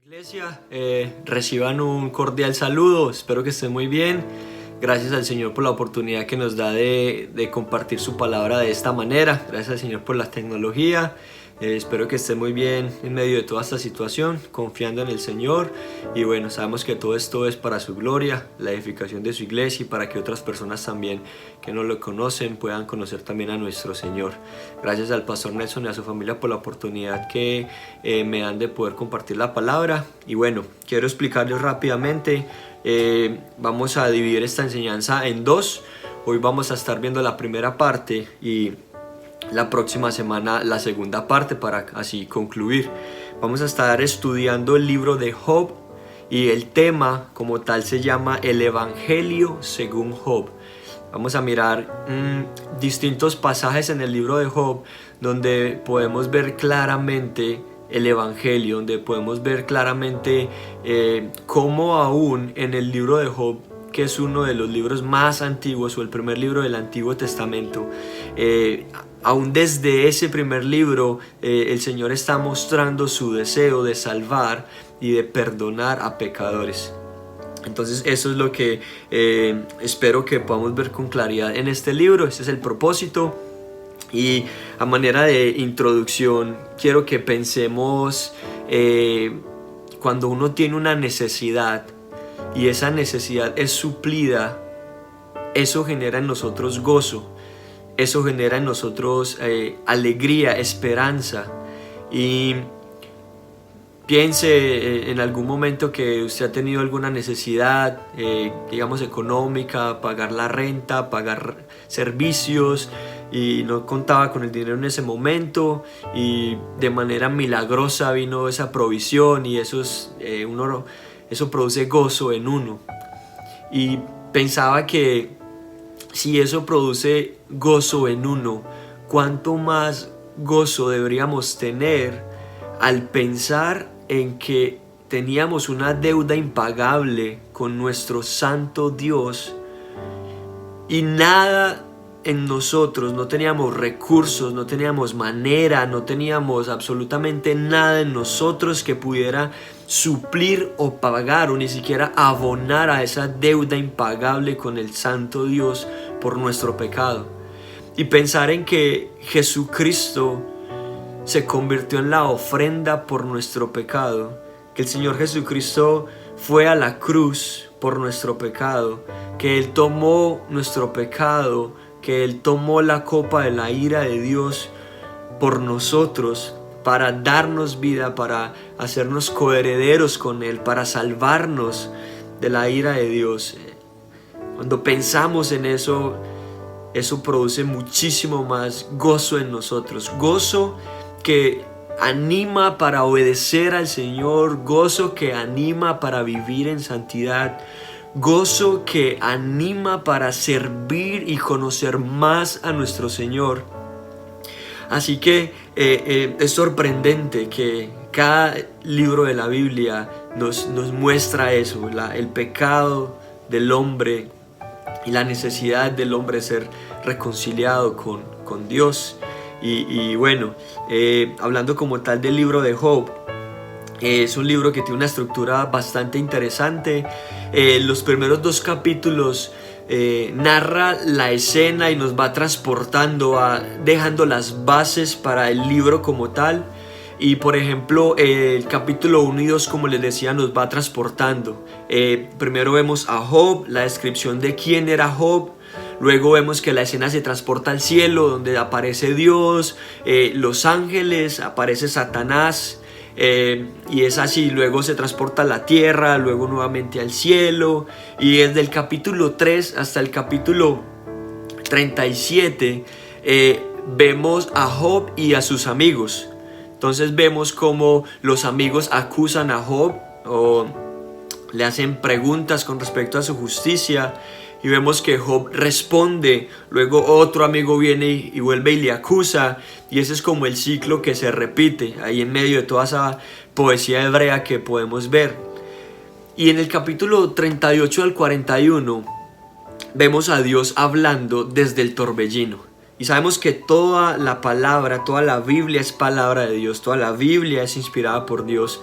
Iglesia, reciban un cordial saludo, espero que estén muy bien. Gracias al Señor por la oportunidad que nos da de compartir su palabra de esta manera. Gracias al Señor por la tecnología. Espero que estén muy bien en medio de toda esta situación, confiando en el Señor. Y bueno, sabemos que todo esto es para su gloria, la edificación de su iglesia y para que otras personas también que no lo conocen puedan conocer también a nuestro Señor. Gracias al pastor Nelson y a su familia por la oportunidad que me dan de poder compartir la palabra. Y bueno, quiero explicarles rápidamente. Vamos a dividir esta enseñanza en dos. Hoy vamos a estar viendo la primera parte y la próxima semana la segunda parte para así concluir. Vamos a estar estudiando el libro de Job y el tema como tal se llama el Evangelio según Job. Vamos a mirar distintos pasajes en el libro de Job donde podemos ver claramente el Evangelio, donde podemos ver claramente cómo aún en el libro de Job, que es uno de los libros más antiguos o el primer libro del Antiguo Testamento, aún desde ese primer libro el Señor está mostrando su deseo de salvar y de perdonar a pecadores. Entonces eso es lo que espero que podamos ver con claridad en este libro. Ese es el propósito. Y a manera de introducción quiero que pensemos cuando uno tiene una necesidad y esa necesidad es suplida, eso genera en nosotros gozo, eso genera en nosotros alegría, esperanza. Y piense en algún momento que usted ha tenido alguna necesidad, digamos económica, pagar la renta, pagar servicios, y no contaba con el dinero en ese momento y de manera milagrosa vino esa provisión y eso produce gozo en uno. Y pensaba que si eso produce gozo en uno, ¿cuánto más gozo deberíamos tener al pensar en que teníamos una deuda impagable con nuestro santo Dios y nada en nosotros, no teníamos recursos, no teníamos manera, no teníamos absolutamente nada en nosotros que pudiera suplir o pagar o ni siquiera abonar a esa deuda impagable con el santo Dios por nuestro pecado? Y pensar en que Jesucristo se convirtió en la ofrenda por nuestro pecado, que el Señor Jesucristo fue a la cruz por nuestro pecado, que Él tomó nuestro pecado, que Él tomó la copa de la ira de Dios por nosotros para darnos vida, para hacernos coherederos con Él, para salvarnos de la ira de Dios. Cuando pensamos en eso, eso produce muchísimo más gozo en nosotros, gozo que anima para obedecer al Señor, gozo que anima para vivir en santidad, gozo que anima para servir y conocer más a nuestro Señor. Así que es sorprendente que cada libro de la Biblia nos muestra eso, el pecado del hombre y la necesidad del hombre de ser reconciliado con Dios. Y bueno, hablando como tal del libro de Job, es un libro que tiene una estructura bastante interesante. Los primeros 2 capítulos narra la escena y nos va transportando, dejando las bases para el libro como tal. Y por ejemplo, el capítulo 1 y 2, como les decía, nos va transportando. Primero vemos a Job, la descripción de quién era Job. Luego vemos que la escena se transporta al cielo, donde aparece Dios, los ángeles, aparece Satanás. Y es así, luego se transporta a la tierra, luego nuevamente al cielo, y desde el capítulo 3 hasta el capítulo 37 vemos a Job y a sus amigos. Entonces vemos cómo los amigos acusan a Job o le hacen preguntas con respecto a su justicia, y vemos que Job responde, luego otro amigo viene y vuelve y le acusa, y ese es como el ciclo que se repite ahí en medio de toda esa poesía hebrea que podemos ver. Y en el capítulo 38 al 41 vemos a Dios hablando desde el torbellino. Y sabemos que toda la palabra, toda la Biblia es palabra de Dios, toda la Biblia es inspirada por Dios.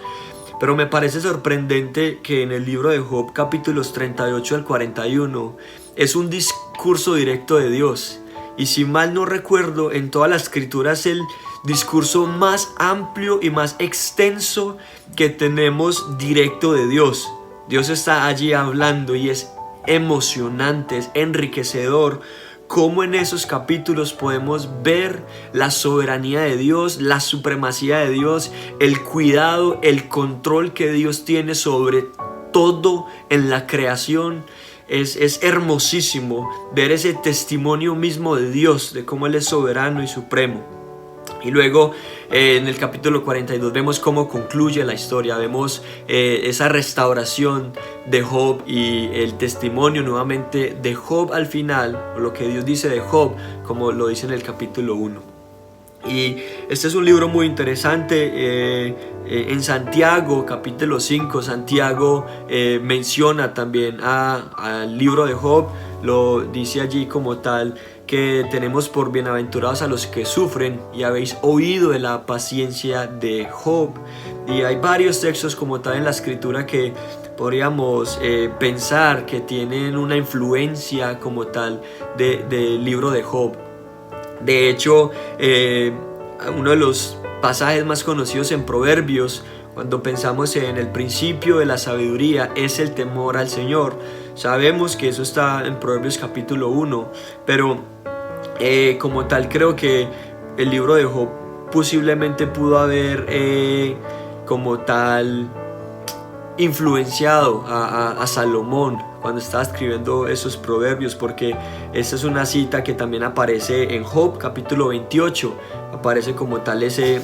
Pero me parece sorprendente que en el libro de Job, capítulos 38 al 41, es un discurso directo de Dios. Y si mal no recuerdo, en toda la escritura es el discurso más amplio y más extenso que tenemos directo de Dios. Dios está allí hablando y es emocionante, es enriquecedor cómo en esos capítulos podemos ver la soberanía de Dios, la supremacía de Dios, el cuidado, el control que Dios tiene sobre todo en la creación. Es hermosísimo ver ese testimonio mismo de Dios, de cómo Él es soberano y supremo. Y luego en el capítulo 42 vemos cómo concluye la historia, vemos esa restauración de Job y el testimonio nuevamente de Job al final, o lo que Dios dice de Job, como lo dice en el capítulo 1. Y este es un libro muy interesante. En Santiago, capítulo 5, Santiago menciona también al libro de Job, lo dice allí como tal, que tenemos por bienaventurados a los que sufren, y habéis oído de la paciencia de Job. Y hay varios textos como tal en la escritura que podríamos pensar que tienen una influencia como tal del libro de Job. De hecho, uno de los pasajes más conocidos en Proverbios, cuando pensamos en el principio de la sabiduría, es el temor al Señor. Sabemos que eso está en Proverbios capítulo 1, pero como tal creo que el libro de Job posiblemente pudo haber como tal influenciado a Salomón cuando estaba escribiendo esos proverbios, porque esa es una cita que también aparece en Job capítulo 28, aparece como tal ese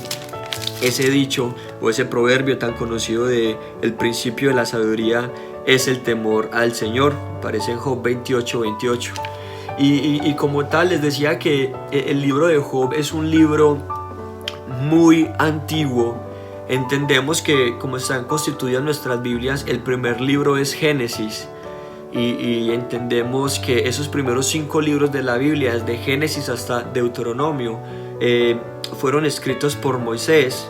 dicho o ese proverbio tan conocido de el principio de la sabiduría es el temor al Señor, aparece en Job 28:28. Y como tal les decía que el libro de Job es un libro muy antiguo. Entendemos que como están constituidas nuestras Biblias, el primer libro es Génesis, y entendemos que esos primeros 5 libros de la Biblia, desde Génesis hasta Deuteronomio, fueron escritos por Moisés.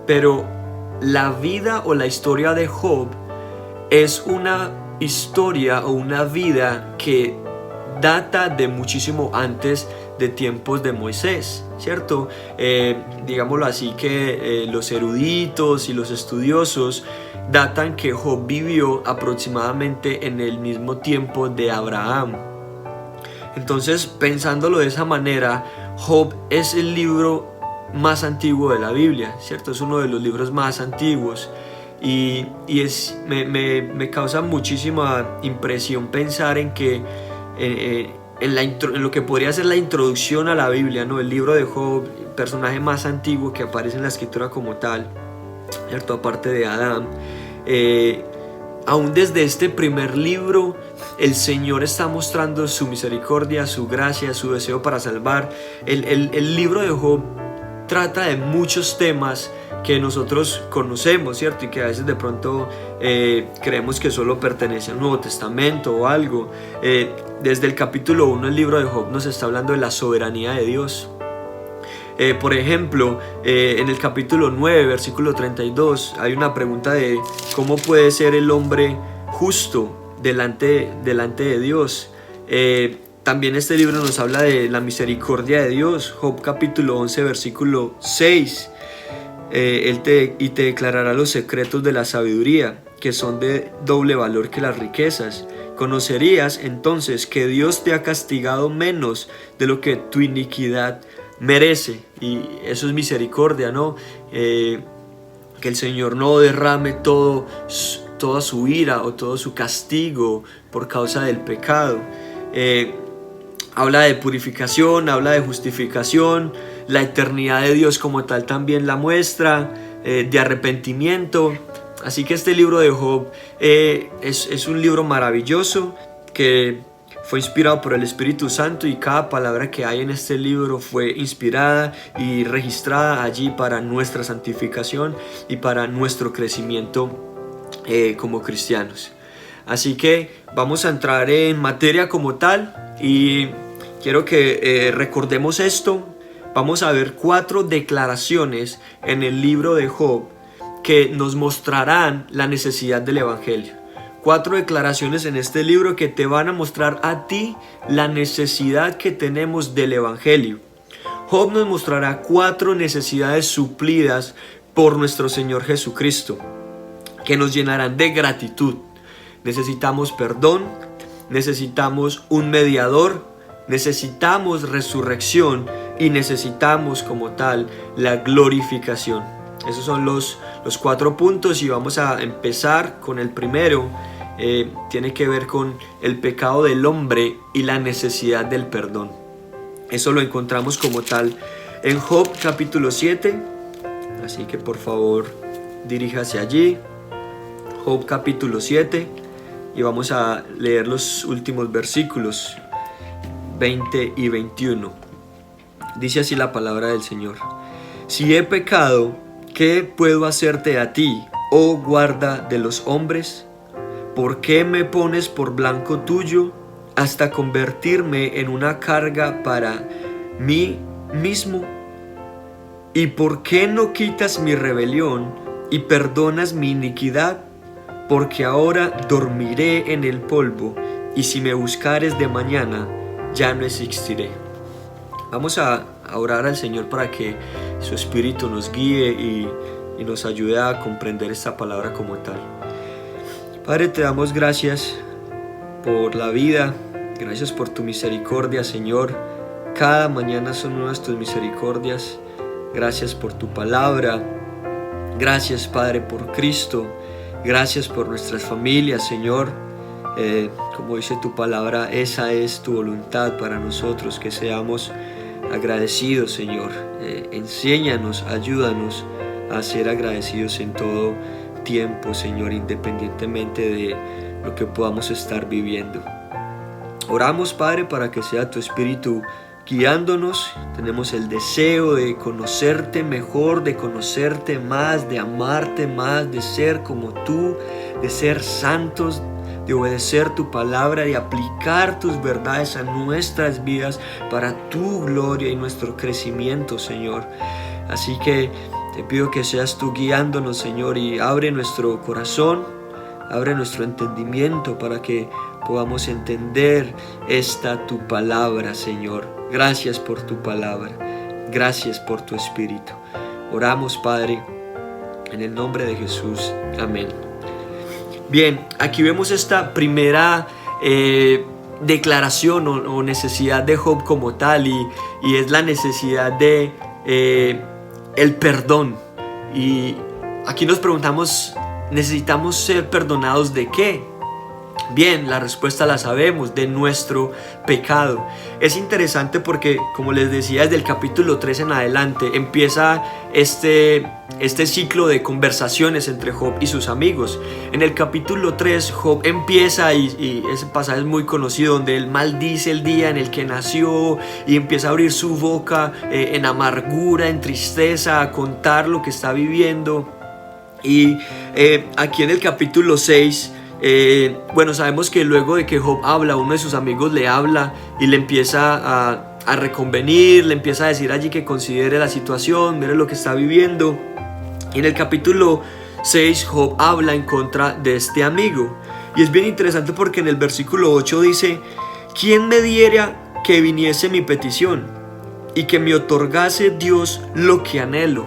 Pero la vida o la historia de Job es una historia o una vida que data de muchísimo antes de tiempos de Moisés, ¿cierto? Digámoslo así, que los eruditos y los estudiosos datan que Job vivió aproximadamente en el mismo tiempo de Abraham. Entonces, pensándolo de esa manera, Job es el libro más antiguo de la Biblia, ¿cierto? Es uno de los libros más antiguos. Y me causa muchísima impresión pensar en que en lo que podría ser la introducción a la Biblia, ¿no? El libro de Job, el personaje más antiguo que aparece en la escritura como tal, ¿cierto? Aparte de Adán, aún desde este primer libro el Señor está mostrando su misericordia, su gracia, su deseo para salvar. El libro de Job trata de muchos temas que nosotros conocemos, ¿cierto? Y que a veces de pronto creemos que solo pertenece al Nuevo Testamento o algo. Desde el capítulo 1 del libro de Job nos está hablando de la soberanía de Dios. Por ejemplo, en el capítulo 9, versículo 32, hay una pregunta de cómo puede ser el hombre justo delante de Dios. También este libro nos habla de la misericordia de Dios. Job capítulo 11, versículo 6. Él te declarará los secretos de la sabiduría, que son de doble valor que las riquezas. Conocerías entonces que Dios te ha castigado menos de lo que tu iniquidad merece. Y eso es misericordia, ¿no? Que el Señor no derrame toda su ira o todo su castigo por causa del pecado. Habla de purificación, habla de justificación, la eternidad de Dios como tal también la muestra, de arrepentimiento. Así que este libro de Job es un libro maravilloso que fue inspirado por el Espíritu Santo, y cada palabra que hay en este libro fue inspirada y registrada allí para nuestra santificación y para nuestro crecimiento como cristianos. Así que vamos a entrar en materia como tal, y quiero que recordemos esto. Vamos a ver 4 declaraciones en el libro de Job que nos mostrarán la necesidad del Evangelio. 4 declaraciones en este libro que te van a mostrar a ti la necesidad que tenemos del Evangelio. Job nos mostrará 4 necesidades suplidas por nuestro Señor Jesucristo, que nos llenarán de gratitud. Necesitamos perdón, necesitamos un mediador, necesitamos resurrección y necesitamos como tal la glorificación. Esos son los 4 puntos y vamos a empezar con el primero. Tiene que ver con el pecado del hombre y la necesidad del perdón. Eso lo encontramos como tal en Job capítulo 7, así que por favor diríjase allí. Job capítulo 7 y vamos a leer los últimos versículos 20 y 21. Dice así la palabra del Señor: si he pecado, ¿qué puedo hacerte a ti, oh guarda de los hombres? ¿Por qué me pones por blanco tuyo hasta convertirme en una carga para mí mismo? ¿Y por qué no quitas mi rebelión y perdonas mi iniquidad? Porque ahora dormiré en el polvo, y si me buscares de mañana, ya no existiré. Vamos a orar al Señor para que su Espíritu nos guíe y nos ayude a comprender esta palabra como tal. Padre, te damos gracias por la vida, gracias por tu misericordia, Señor. Cada mañana son nuevas tus misericordias. Gracias por tu palabra. Gracias, Padre, por Cristo. Gracias por nuestras familias, Señor. Como dice tu palabra, esa es tu voluntad para nosotros, que seamos agradecidos, Señor. Enséñanos, ayúdanos a ser agradecidos en todo tiempo, Señor, independientemente de lo que podamos estar viviendo. Oramos, Padre, para que sea tu Espíritu guiándonos. Tenemos el deseo de conocerte mejor, de conocerte más, de amarte más, de ser como tú, de ser santos, de obedecer tu palabra, de aplicar tus verdades a nuestras vidas para tu gloria y nuestro crecimiento, Señor. Así que te pido que seas tú guiándonos, Señor, y abre nuestro corazón, abre nuestro entendimiento para que podamos entender tu palabra, Señor. Gracias por tu palabra, gracias por tu Espíritu. Oramos, Padre, en el nombre de Jesús. Amén. Bien, aquí vemos esta primera declaración o necesidad de Job como tal, y es la necesidad de el perdón. Y aquí nos preguntamos, ¿necesitamos ser perdonados de qué? Bien, la respuesta la sabemos: de nuestro pecado. Es interesante porque, como les decía, desde el capítulo 3 en adelante empieza este ciclo de conversaciones entre Job y sus amigos. En el capítulo 3 Job empieza, y ese pasaje es muy conocido, donde él maldice el día en el que nació y empieza a abrir su boca en amargura, en tristeza, a contar lo que está viviendo. Y aquí en el capítulo 6, sabemos que luego de que Job habla, uno de sus amigos le habla y le empieza a reconvenir, le empieza a decir allí que considere la situación, mire lo que está viviendo. Y en el capítulo 6 Job habla en contra de este amigo, y es bien interesante porque en el versículo 8 dice: ¿quién me diera que viniese mi petición y que me otorgase Dios lo que anhelo?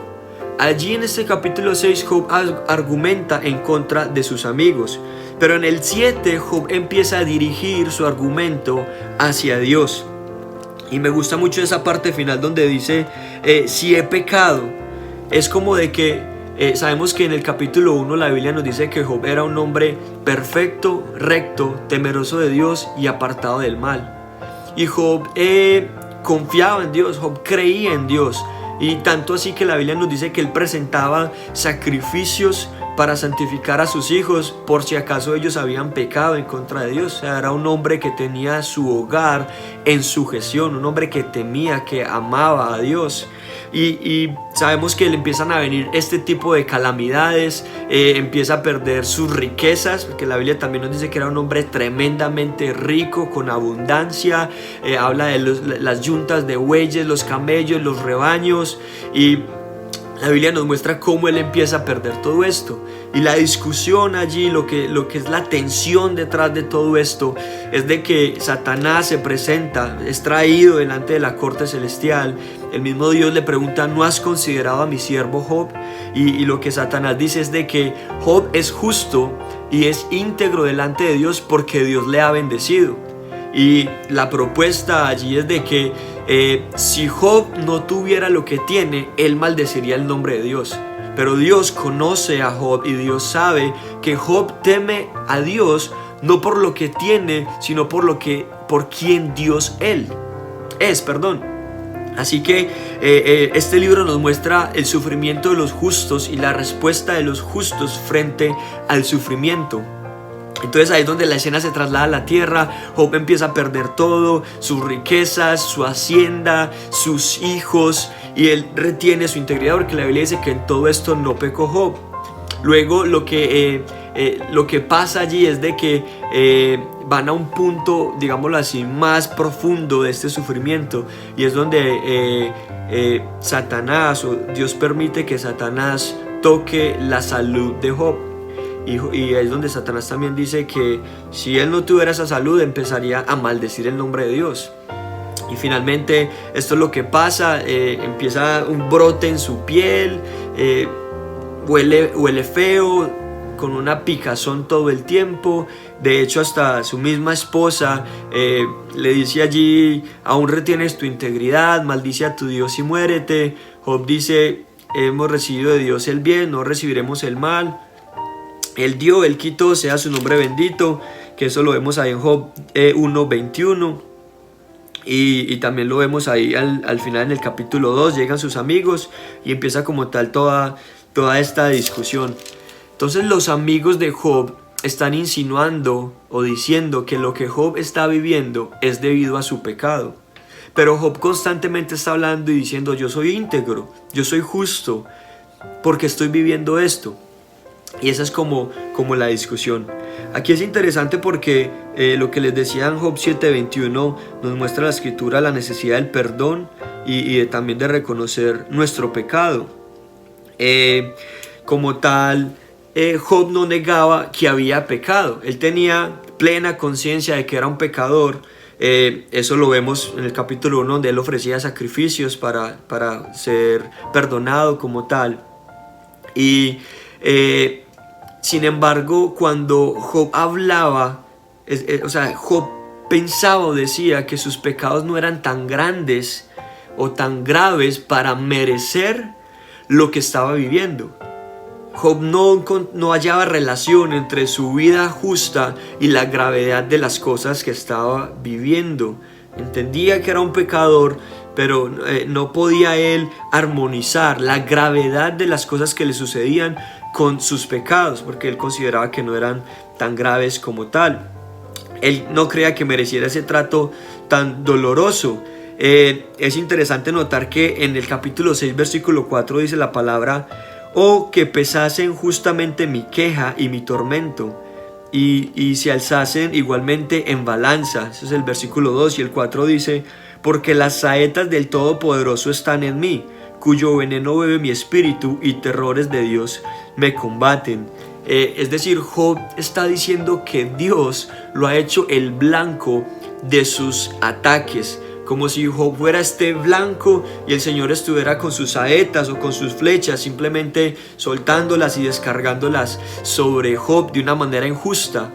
Allí en este capítulo 6 Job argumenta en contra de sus amigos, pero en el 7 Job empieza a dirigir su argumento hacia Dios. Y me gusta mucho esa parte final donde dice si he pecado. Es como de que sabemos que en el capítulo 1 la Biblia nos dice que Job era un hombre perfecto, recto, temeroso de Dios y apartado del mal. Y Job confiaba en Dios, Job creía en Dios. Y tanto así que la Biblia nos dice que él presentaba sacrificios para santificar a sus hijos por si acaso ellos habían pecado en contra de Dios. O sea, era un hombre que tenía su hogar en sujeción, un hombre que temía, que amaba a Dios. Y sabemos que le empiezan a venir este tipo de calamidades, empieza a perder sus riquezas, porque la Biblia también nos dice que era un hombre tremendamente rico, con abundancia. Habla de las yuntas de bueyes, los camellos, los rebaños, y la Biblia nos muestra cómo él empieza a perder todo esto. Y la discusión allí, lo que es la tensión detrás de todo esto, es de que Satanás se presenta, es traído delante de la corte celestial. El mismo Dios le pregunta: ¿no has considerado a mi siervo Job? Y lo que Satanás dice es de que Job es justo y es íntegro delante de Dios porque Dios le ha bendecido. Y la propuesta allí es de que si Job no tuviera lo que tiene, él maldeciría el nombre de Dios. Pero Dios conoce a Job y Dios sabe que Job teme a Dios no por lo que tiene, sino por quien Dios es. Así que este libro nos muestra el sufrimiento de los justos y la respuesta de los justos frente al sufrimiento. Entonces ahí es donde la escena se traslada a la tierra. Job empieza a perder todo, sus riquezas, su hacienda, sus hijos, y él retiene su integridad porque la Biblia dice que en todo esto no pecó Job. Luego lo que pasa allí es de que van a un punto, digámoslo así, más profundo de este sufrimiento, y es donde Satanás, o Dios permite que Satanás toque la salud de Job. Y es donde Satanás también dice que si él no tuviera esa salud, empezaría a maldecir el nombre de Dios. Y finalmente esto es lo que pasa, empieza un brote en su piel, huele feo, con una picazón todo el tiempo. De hecho, hasta su misma esposa le dice allí: aún retienes tu integridad, maldice a tu Dios y muérete. Job dice: hemos recibido de Dios el bien, no recibiremos el mal. Él dio, Él quitó, sea su nombre bendito. Que eso lo vemos ahí en Job 1:21. Y también lo vemos ahí al final en el capítulo 2. Llegan sus amigos y empieza como tal toda esta discusión. Entonces los amigos de Job están insinuando o diciendo que lo que Job está viviendo es debido a su pecado. Pero Job constantemente está hablando y diciendo: yo soy íntegro, yo soy justo, porque estoy viviendo esto. Y esa es como la discusión. Aquí es interesante porque lo que les decía en Job 7:21 nos muestra la escritura la necesidad del perdón y también de reconocer nuestro pecado. Como tal, Job no negaba que había pecado. Él tenía plena conciencia de que era un pecador. Eso lo vemos en el capítulo 1, donde él ofrecía sacrificios para ser perdonado como tal. Y sin embargo, cuando Job hablaba, Job pensaba o decía que sus pecados no eran tan grandes o tan graves para merecer lo que estaba viviendo. Job no hallaba relación entre su vida justa y la gravedad de las cosas que estaba viviendo. Entendía que era un pecador, pero no podía él armonizar la gravedad de las cosas que le sucedían con sus pecados, porque él consideraba que no eran tan graves como tal. Él no creía que mereciera ese trato tan doloroso. Es interesante notar que en el capítulo 6, versículo 4 dice la palabra: oh, que pesasen justamente mi queja y mi tormento, y se alzasen igualmente en balanza. Ese es el versículo 2. Y el 4 dice: porque las saetas del Todopoderoso están en mí, cuyo veneno bebe mi espíritu, y terrores de Dios me combaten. Es decir, Job está diciendo que Dios lo ha hecho el blanco de sus ataques, como si Job fuera este blanco y el Señor estuviera con sus saetas o con sus flechas simplemente soltándolas y descargándolas sobre Job de una manera injusta.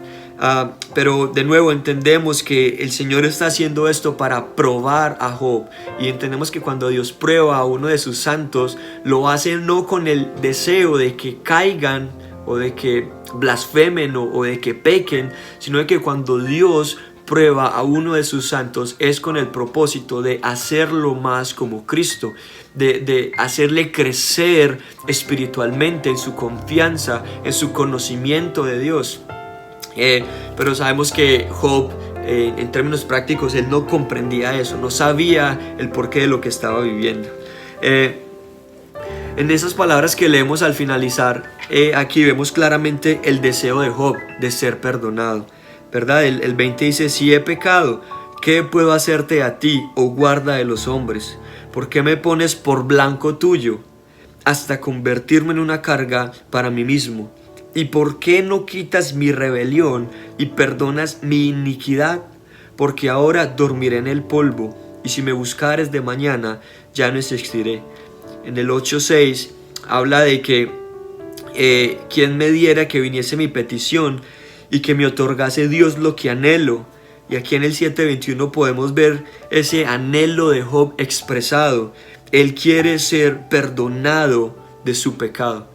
Pero de nuevo entendemos que el Señor está haciendo esto para probar a Job, y entendemos que cuando Dios prueba a uno de sus santos, lo hace no con el deseo de que caigan o de que blasfemen o de que pequen, sino de que cuando Dios prueba a uno de sus santos es con el propósito de hacerlo más como Cristo, de hacerle crecer espiritualmente en su confianza, en su conocimiento de Dios. Pero sabemos que Job, en términos prácticos, él no comprendía eso, no sabía el porqué de lo que estaba viviendo. En esas palabras que leemos al finalizar, aquí vemos claramente el deseo de Job de ser perdonado, ¿verdad? El 20 dice: si he pecado, ¿qué puedo hacerte a ti, oh guarda de los hombres? ¿Por qué me pones por blanco tuyo? hasta convertirme en una carga para mí mismo? ¿Y por qué no quitas mi rebelión y perdonas mi iniquidad? Porque ahora dormiré en el polvo, y si me buscares de mañana, ya no existiré. En el 8:6 habla de que quien me diera que viniese mi petición y que me otorgase Dios lo que anhelo. Y aquí en el 7:21 podemos ver ese anhelo de Job expresado. Él quiere ser perdonado de su pecado.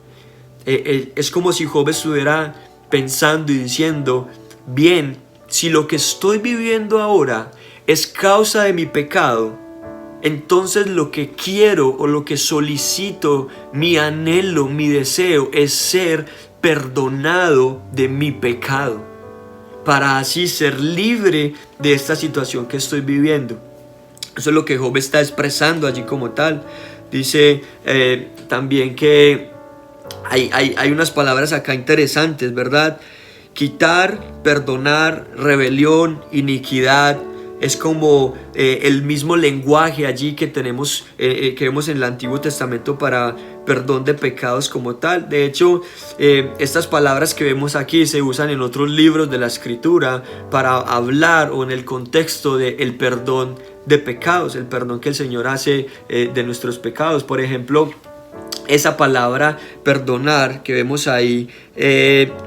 Es como si Job estuviera pensando y diciendo: bien, si lo que estoy viviendo ahora es causa de mi pecado, entonces lo que quiero o lo que solicito, mi anhelo, mi deseo es ser perdonado de mi pecado, para así ser libre de esta situación que estoy viviendo. Eso es lo que Job está expresando allí como tal. Dice también que hay unas palabras acá interesantes, ¿verdad? Quitar, perdonar, rebelión, iniquidad. Es como el mismo lenguaje allí que tenemos, que vemos en el Antiguo Testamento para perdón de pecados como tal. De hecho, estas palabras que vemos aquí se usan en otros libros de la Escritura para hablar o en el contexto del perdón de pecados, el perdón que el Señor hace de nuestros pecados. Por ejemplo, esa palabra perdonar que vemos ahí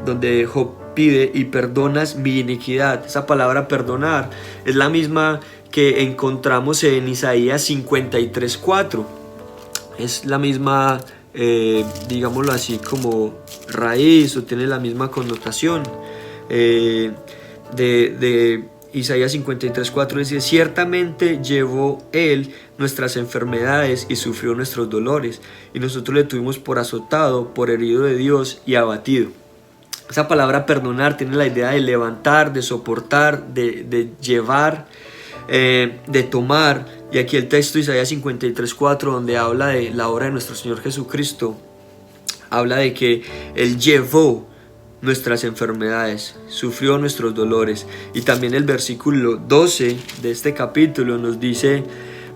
donde Job pide: y perdonas mi iniquidad. Esa palabra perdonar es la misma que encontramos en Isaías 53:4. Es la misma, digámoslo así, como raíz, o tiene la misma connotación de Isaías 53:4. Dice: ciertamente llevó él nuestras enfermedades y sufrió nuestros dolores, y nosotros le tuvimos por azotado, por herido de Dios y abatido. Esa palabra perdonar tiene la idea de levantar, de soportar, de llevar, de tomar. Y aquí el texto de Isaías 53:4, donde habla de la obra de nuestro Señor Jesucristo, habla de que Él llevó nuestras enfermedades, sufrió nuestros dolores. Y también el versículo 12 de este capítulo nos dice: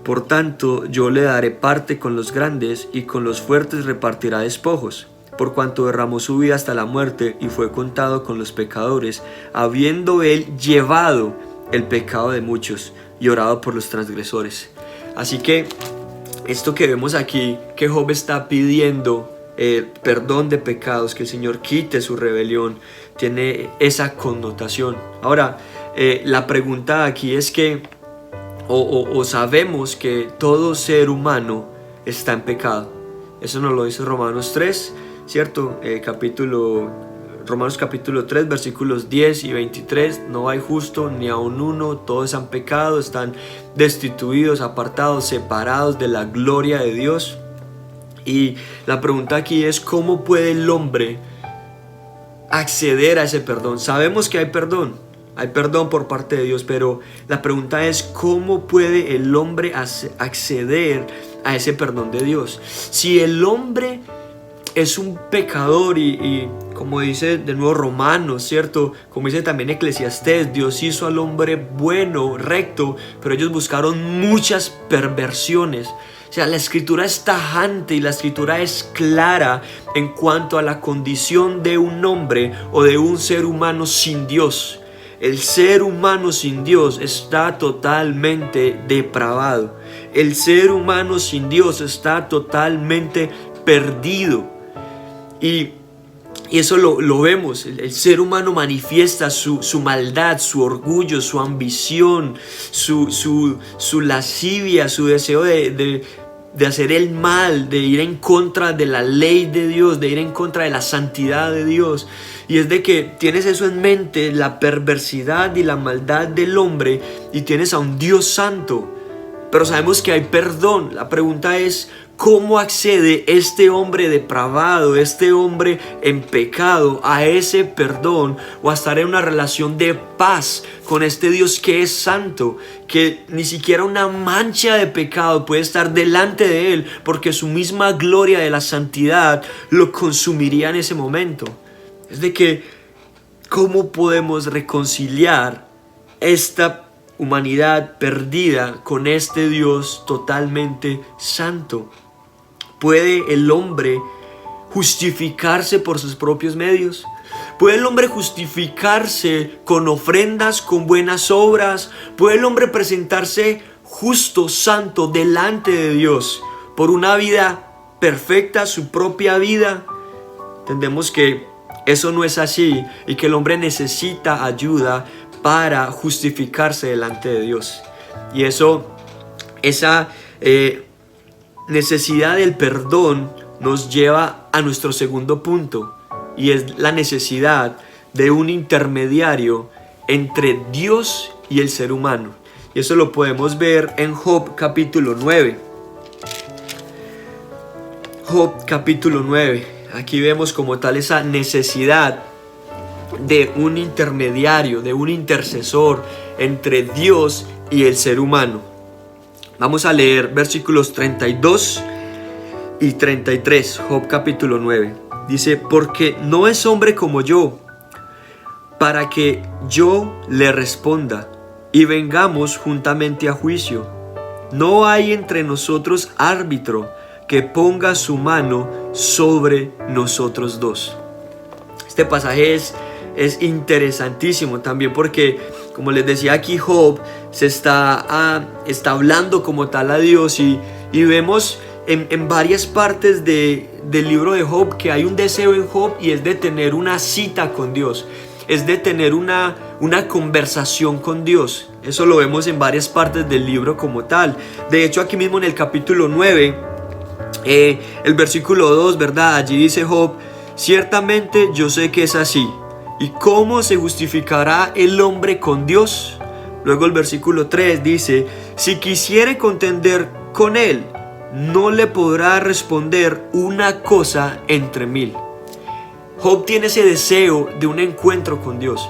por tanto, yo le daré parte con los grandes, y con los fuertes repartirá despojos. Por cuanto derramó su vida hasta la muerte y fue contado con los pecadores, habiendo él llevado el pecado de muchos y orado por los transgresores. Así que esto que vemos aquí, que Job está pidiendo perdón de pecados, que el Señor quite su rebelión, tiene esa connotación. Ahora, la pregunta aquí es que o sabemos que todo ser humano está en pecado. Eso nos lo dice Romanos 3, ¿cierto? Romanos capítulo 3, versículos 10 y 23. No hay justo ni aun uno, todos han pecado, están destituidos, apartados, separados de la gloria de Dios. Y la pregunta aquí es: ¿cómo puede el hombre acceder a ese perdón? Sabemos que hay perdón por parte de Dios, pero la pregunta es: ¿cómo puede el hombre acceder a ese perdón de Dios? Si el hombre es un pecador y como dice de nuevo Romanos, ¿cierto? Como dice también Eclesiastés, Dios hizo al hombre bueno, recto, pero ellos buscaron muchas perversiones. O sea, la escritura es tajante y la escritura es clara en cuanto a la condición de un hombre o de un ser humano sin Dios. El ser humano sin Dios está totalmente depravado. El ser humano sin Dios está totalmente perdido. Y eso lo vemos. El ser humano manifiesta su maldad, su orgullo, su ambición, su lascivia, su deseo de hacer el mal, de ir en contra de la ley de Dios, de ir en contra de la santidad de Dios. Y es de que tienes eso en mente, la perversidad y la maldad del hombre, y tienes a un Dios santo. Pero sabemos que hay perdón. La pregunta es: ¿cómo accede este hombre depravado, este hombre en pecado, a ese perdón o a estar en una relación de paz con este Dios que es santo, que ni siquiera una mancha de pecado puede estar delante de él, porque su misma gloria de la santidad lo consumiría en ese momento? Es de que, ¿cómo podemos reconciliar esta humanidad perdida con este Dios totalmente santo? ¿Puede el hombre justificarse por sus propios medios? ¿Puede el hombre justificarse con ofrendas, con buenas obras? ¿Puede el hombre presentarse justo, santo, delante de Dios por una vida perfecta, su propia vida? Entendemos que eso no es así y que el hombre necesita ayuda para justificarse delante de Dios. Y esa necesidad del perdón nos lleva a nuestro segundo punto, y es la necesidad de un intermediario entre Dios y el ser humano. Y eso lo podemos ver en Job capítulo 9. Job capítulo 9. Aquí vemos como tal esa necesidad de un intermediario, de un intercesor entre Dios y el ser humano. Vamos a leer versículos 32 y 33, Job capítulo 9. Dice: porque no es hombre como yo, para que yo le responda, y vengamos juntamente a juicio. No hay entre nosotros árbitro que ponga su mano sobre nosotros dos. Este pasaje es interesantísimo también porque, como les decía aquí, Job se está hablando como tal a Dios, y vemos en varias partes del libro de Job que hay un deseo en Job, y es de tener una cita con Dios, es de tener una conversación con Dios. Eso lo vemos en varias partes del libro como tal. De hecho, aquí mismo en el capítulo 9, el versículo 2, ¿verdad? Allí dice Job: ciertamente yo sé que es así, ¿y cómo se justificará el hombre con Dios? Luego el versículo 3 dice: si quisiere contender con él, no le podrá responder una cosa entre mil. Job tiene ese deseo de un encuentro con Dios,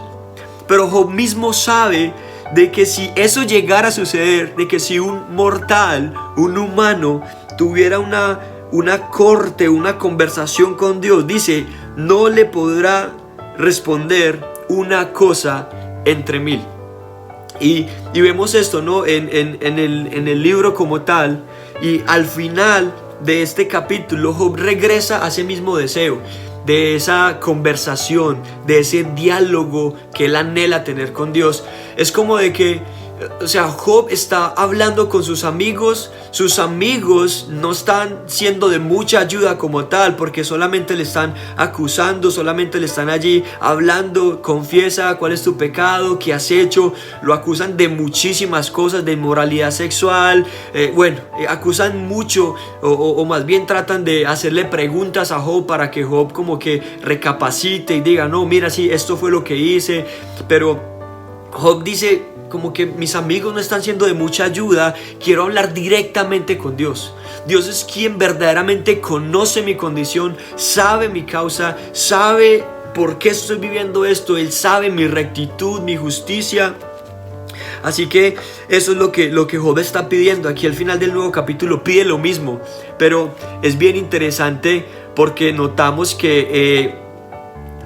pero Job mismo sabe de que si eso llegara a suceder, de que si un mortal, un humano, tuviera una corte, una conversación con Dios, dice, no le podrá responder una cosa entre mil. Y vemos esto, ¿no? en el libro como tal. Y al final de este capítulo, Job regresa a ese mismo deseo, de esa conversación, de ese diálogo que él anhela tener con Dios. Es como de que, o sea, Job está hablando con sus amigos no están siendo de mucha ayuda como tal, porque solamente le están acusando, solamente le están allí hablando: confiesa cuál es tu pecado, qué has hecho. Lo acusan de muchísimas cosas, de inmoralidad sexual, acusan mucho, o más bien tratan de hacerle preguntas a Job para que Job como que recapacite y diga: no, mira, sí, esto fue lo que hice. Pero Job dice como que mis amigos no están siendo de mucha ayuda, quiero hablar directamente con Dios. Dios es quien verdaderamente conoce mi condición, sabe mi causa, sabe por qué estoy viviendo esto, Él sabe mi rectitud, mi justicia. Así que eso es lo que Job está pidiendo. Aquí al final del nuevo capítulo pide lo mismo, pero es bien interesante porque notamos que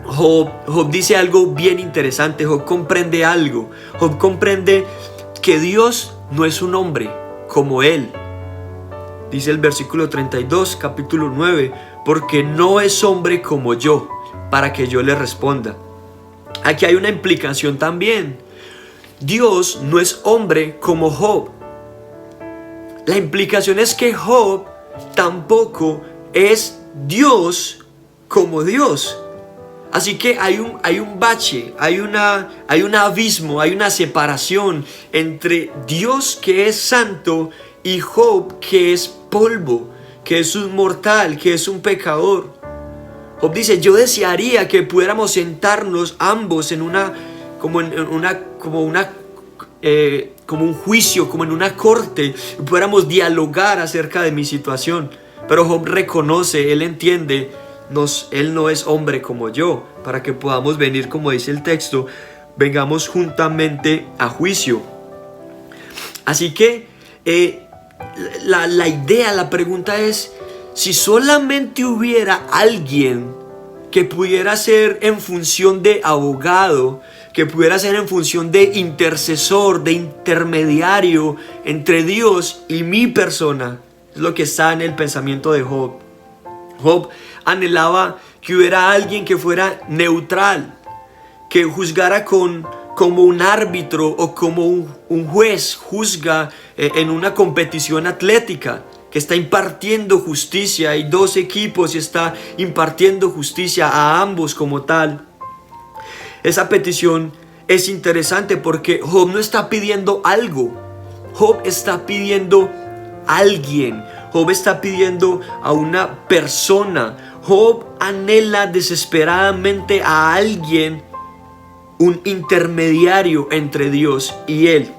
Job dice algo bien interesante. Job comprende algo. Job comprende que Dios no es un hombre como él. Dice el versículo 32, capítulo 9: porque no es hombre como yo, para que yo le responda. Aquí hay una implicación también. Dios no es hombre como Job. La implicación es que Job tampoco es Dios como Dios. Así que hay un bache, hay un abismo, hay una separación entre Dios, que es santo, y Job, que es polvo, que es un mortal, que es un pecador. Job dice: yo desearía que pudiéramos sentarnos ambos como un juicio, como en una corte, y pudiéramos dialogar acerca de mi situación. Pero Job reconoce, él entiende, él no es hombre como yo, para que podamos venir, como dice el texto, vengamos juntamente a juicio. Así que la idea, la pregunta es: si solamente hubiera alguien que pudiera ser en función de abogado, que pudiera ser en función de intercesor, de intermediario entre Dios y mi persona, Es lo que está en el pensamiento de Job. Job anhelaba que hubiera alguien que fuera neutral, que juzgara como un árbitro o como un juez juzga en una competición atlética, que está impartiendo justicia. Hay dos equipos y está impartiendo justicia a ambos como tal. Esa petición es interesante porque Job no está pidiendo algo. Job está pidiendo a alguien. Job está pidiendo a una persona. Job anhela desesperadamente a alguien, un intermediario entre Dios y él.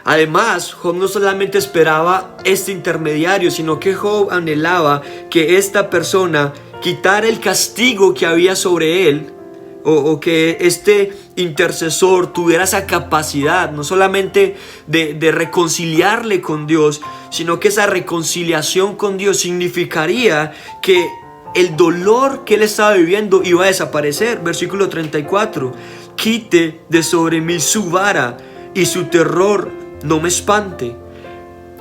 Además, Job no solamente esperaba este intermediario, sino que Job anhelaba que esta persona quitara el castigo que había sobre él, o que este intercesor tuviera esa capacidad no solamente de reconciliarle con Dios, sino que esa reconciliación con Dios significaría que el dolor que él estaba viviendo iba a desaparecer. Versículo 34: quite de sobre mí su vara y su terror no me espante.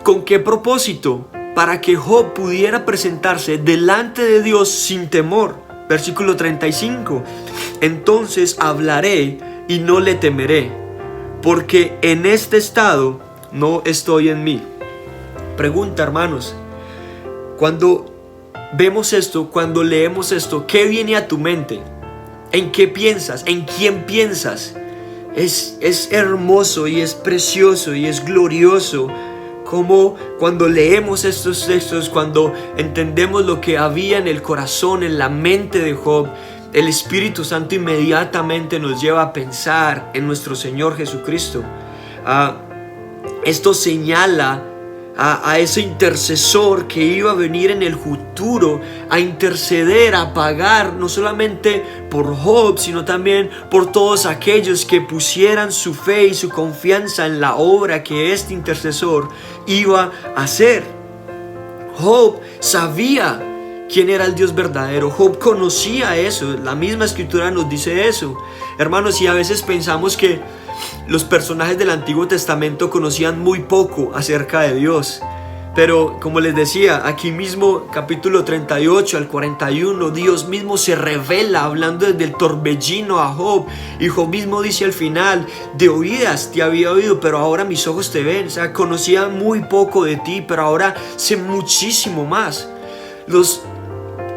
¿Con qué propósito? Para que Job pudiera presentarse delante de Dios sin temor. Versículo 35: entonces hablaré y no le temeré, porque en este estado no estoy en mí. Pregunta, hermanos, cuando vemos esto, cuando leemos esto, ¿qué viene a tu mente? ¿En qué piensas? ¿En quién piensas? Es hermoso y es precioso y es glorioso como cuando leemos estos textos, cuando entendemos lo que había en el corazón, en la mente de Job, el Espíritu Santo inmediatamente nos lleva a pensar en nuestro Señor Jesucristo. Esto señala a ese intercesor que iba a venir en el futuro a interceder, a pagar no solamente por Job, sino también por todos aquellos que pusieran su fe y su confianza en la obra que este intercesor iba a hacer. Job sabía quién era el Dios verdadero. Job conocía eso. La misma escritura nos dice eso. Hermanos, y a veces pensamos que los personajes del Antiguo Testamento conocían muy poco acerca de Dios. Pero como les decía, aquí mismo capítulo 38 al 41, Dios mismo se revela hablando desde el torbellino a Job. Y Job mismo dice al final: de oídas te había oído, pero ahora mis ojos te ven. O sea, conocía muy poco de ti, pero ahora sé muchísimo más. Los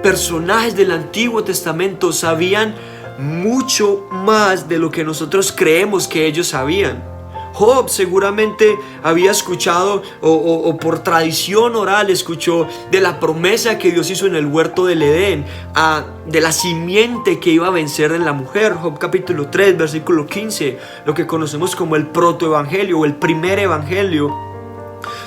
personajes del Antiguo Testamento sabían mucho más de lo que nosotros creemos que ellos sabían. Job seguramente había escuchado o por tradición oral escuchó de la promesa que Dios hizo en el huerto del Edén, de la simiente que iba a vencer en la mujer. Job capítulo 3 versículo 15, lo que conocemos como el protoevangelio o el primer evangelio,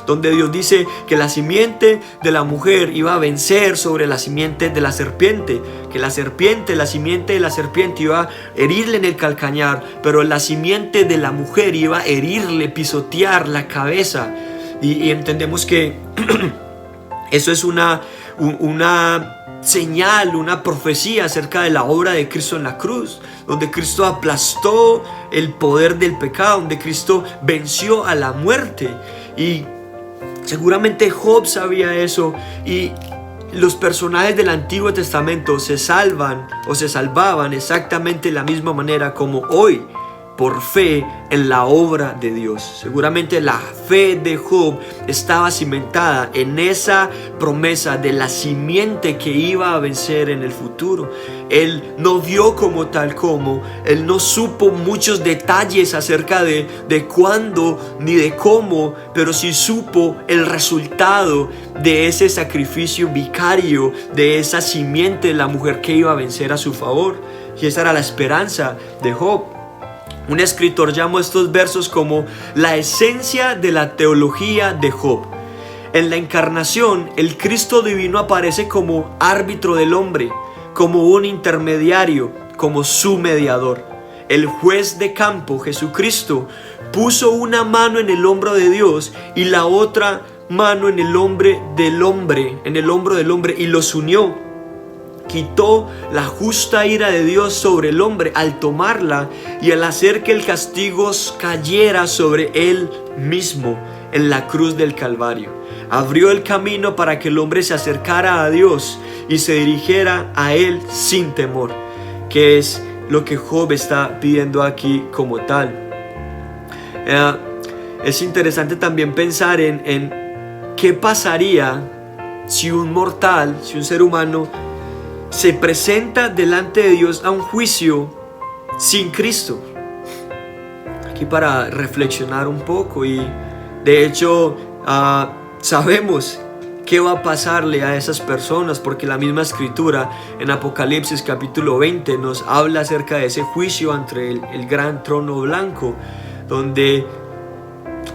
donde Dios dice que la simiente de la mujer iba a vencer sobre la simiente de la serpiente, que la simiente de la serpiente iba a herirle en el calcañar, pero la simiente de la mujer iba a herirle, pisotear la cabeza. Y entendemos que eso es una señal, una profecía acerca de la obra de Cristo en la cruz, donde Cristo aplastó el poder del pecado, donde Cristo venció a la muerte. Y seguramente Job sabía eso, y los personajes del Antiguo Testamento se salvaban exactamente de la misma manera como hoy, por fe en la obra de Dios. Seguramente la fe de Job estaba cimentada en esa promesa de la simiente que iba a vencer en el futuro. Él no vio como tal él no supo muchos detalles acerca de cuándo ni de cómo, pero sí supo el resultado de ese sacrificio vicario, de esa simiente de la mujer que iba a vencer a su favor. Y esa era la esperanza de Job. Un escritor llamó estos versos como la esencia de la teología de Job. En la encarnación, el Cristo divino aparece como árbitro del hombre, como un intermediario, como su mediador. El juez de campo, Jesucristo, puso una mano en el hombro de Dios y la otra mano en el hombro del hombre, y los unió. Quitó la justa ira de Dios sobre el hombre al tomarla y al hacer que el castigo cayera sobre él mismo. en la cruz del Calvario. Abrió el camino para que el hombre se acercara a Dios y se dirigiera a Él sin temor, que es lo que Job está pidiendo aquí como tal. Es interesante también pensar en qué pasaría si un mortal, si un ser humano se presenta delante de Dios a un juicio sin Cristo. Aquí para reflexionar un poco, y de hecho sabemos qué va a pasarle a esas personas, porque la misma escritura en Apocalipsis capítulo 20 nos habla acerca de ese juicio ante el gran trono blanco, donde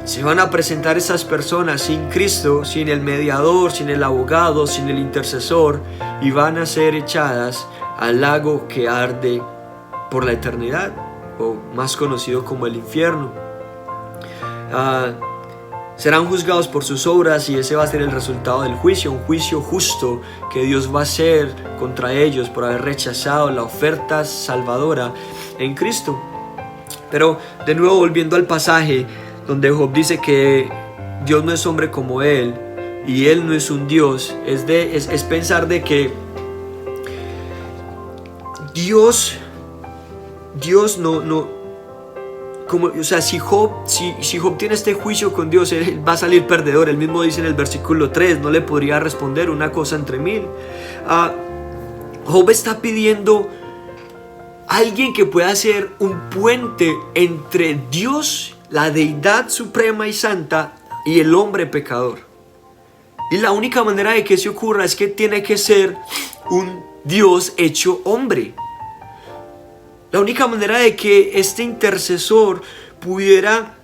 se van a presentar esas personas sin Cristo, sin el mediador, sin el abogado, sin el intercesor, y van a ser echadas al lago que arde por la eternidad, o más conocido como el infierno. Serán juzgados por sus obras, y ese va a ser el resultado del juicio, un juicio justo que Dios va a hacer contra ellos por haber rechazado la oferta salvadora en Cristo. Pero de nuevo, volviendo al pasaje donde Job dice que Dios no es hombre como él y él no es un Dios, es pensar de que Dios no como, o sea, si Job tiene este juicio con Dios, él va a salir perdedor. Él mismo dice en el versículo 3, no le podría responder una cosa entre mil. Job está pidiendo alguien que pueda ser un puente entre Dios, la deidad suprema y santa, y el hombre pecador. Y la única manera de que eso ocurra es que tiene que ser un Dios hecho hombre. La única manera de que este intercesor pudiera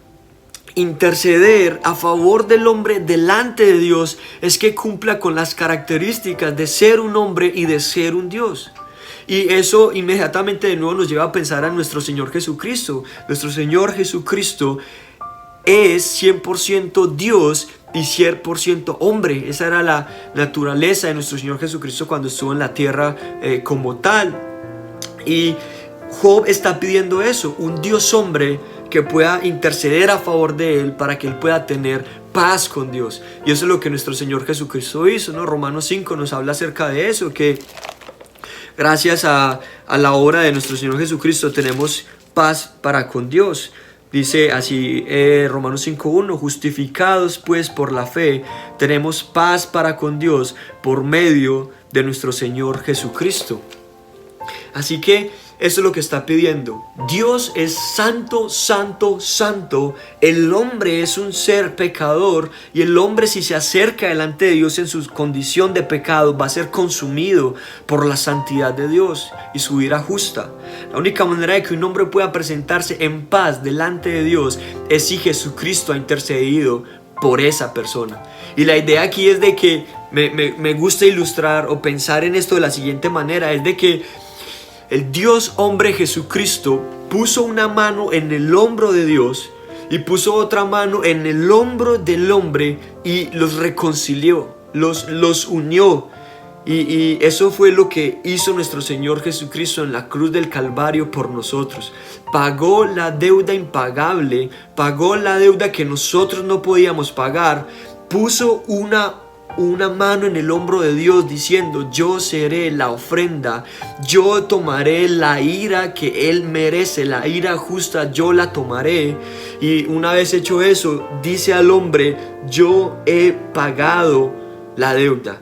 interceder a favor del hombre delante de Dios es que cumpla con las características de ser un hombre y de ser un Dios. Y eso inmediatamente de nuevo nos lleva a pensar a nuestro Señor Jesucristo. Nuestro Señor Jesucristo es 100% Dios y 100% hombre. Esa era la naturaleza de nuestro Señor Jesucristo cuando estuvo en la tierra como tal. Y Job está pidiendo eso, un Dios hombre que pueda interceder a favor de él para que él pueda tener paz con Dios. Y eso es lo que nuestro Señor Jesucristo hizo, ¿no? Romanos 5 nos habla acerca de eso, que gracias a la obra de nuestro Señor Jesucristo tenemos paz para con Dios. Dice así Romanos 5:1, justificados pues por la fe, tenemos paz para con Dios por medio de nuestro Señor Jesucristo. Así que eso es lo que está pidiendo. Dios es santo, santo, santo. El hombre es un ser pecador, y el hombre, si se acerca delante de Dios en su condición de pecado, va a ser consumido por la santidad de Dios y su ira justa. La única manera de que un hombre pueda presentarse en paz delante de Dios es si Jesucristo ha intercedido por esa persona. Y la idea aquí es de que me gusta ilustrar o pensar en esto de la siguiente manera, es de que el Dios hombre Jesucristo puso una mano en el hombro de Dios y puso otra mano en el hombro del hombre y los reconcilió, los unió. Y eso fue lo que hizo nuestro Señor Jesucristo en la cruz del Calvario por nosotros. Pagó la deuda impagable, pagó la deuda que nosotros no podíamos pagar, puso una mano en el hombro de Dios diciendo: yo seré la ofrenda, yo tomaré la ira que Él merece, la ira justa yo la tomaré. Y una vez hecho eso, dice al hombre: yo he pagado la deuda,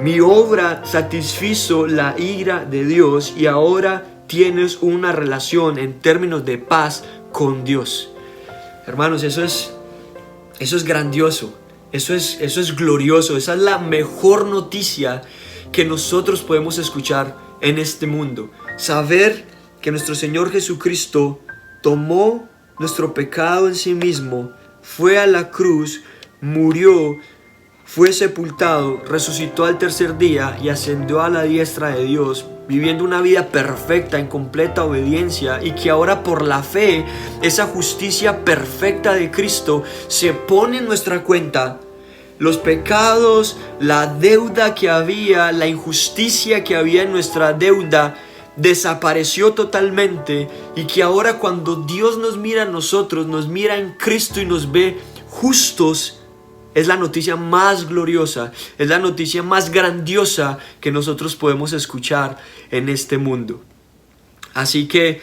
mi obra satisfizo la ira de Dios, y ahora tienes una relación en términos de paz con Dios. Hermanos, eso es grandioso. Eso es glorioso. Esa es la mejor noticia que nosotros podemos escuchar en este mundo. Saber que nuestro Señor Jesucristo tomó nuestro pecado en sí mismo, fue a la cruz, murió, fue sepultado, resucitó al tercer día y ascendió a la diestra de Dios, viviendo una vida perfecta en completa obediencia, y que ahora por la fe esa justicia perfecta de Cristo se pone en nuestra cuenta. Los pecados, la deuda que había, la injusticia que había en nuestra deuda desapareció totalmente, y que ahora cuando Dios nos mira a nosotros, nos mira en Cristo y nos ve justos es la noticia más gloriosa, es la noticia más grandiosa que nosotros podemos escuchar en este mundo. Así que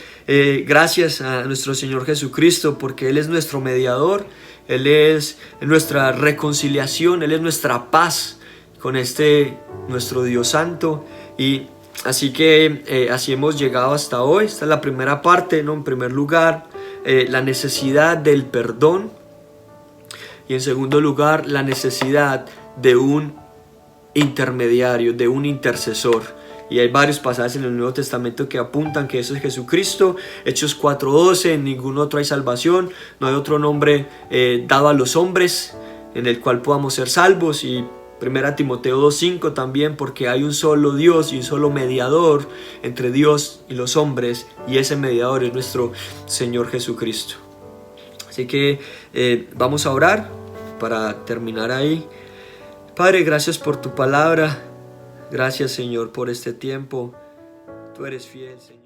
gracias a nuestro Señor Jesucristo, porque Él es nuestro mediador, Él es nuestra reconciliación, Él es nuestra paz con nuestro Dios Santo. Y así que así hemos llegado hasta hoy. Esta es la primera parte, ¿no? En primer lugar, la necesidad del perdón, y en segundo lugar, la necesidad de un intermediario, de un intercesor. Y hay varios pasajes en el Nuevo Testamento que apuntan que eso es Jesucristo. Hechos 4:12, en ningún otro hay salvación, no hay otro nombre dado a los hombres en el cual podamos ser salvos. Y 1 Timoteo 2:5 también, porque hay un solo Dios y un solo mediador entre Dios y los hombres, y ese mediador es nuestro Señor Jesucristo. Así que vamos a orar para terminar ahí. Padre, gracias por tu palabra. Gracias, Señor, por este tiempo. Tú eres fiel, Señor.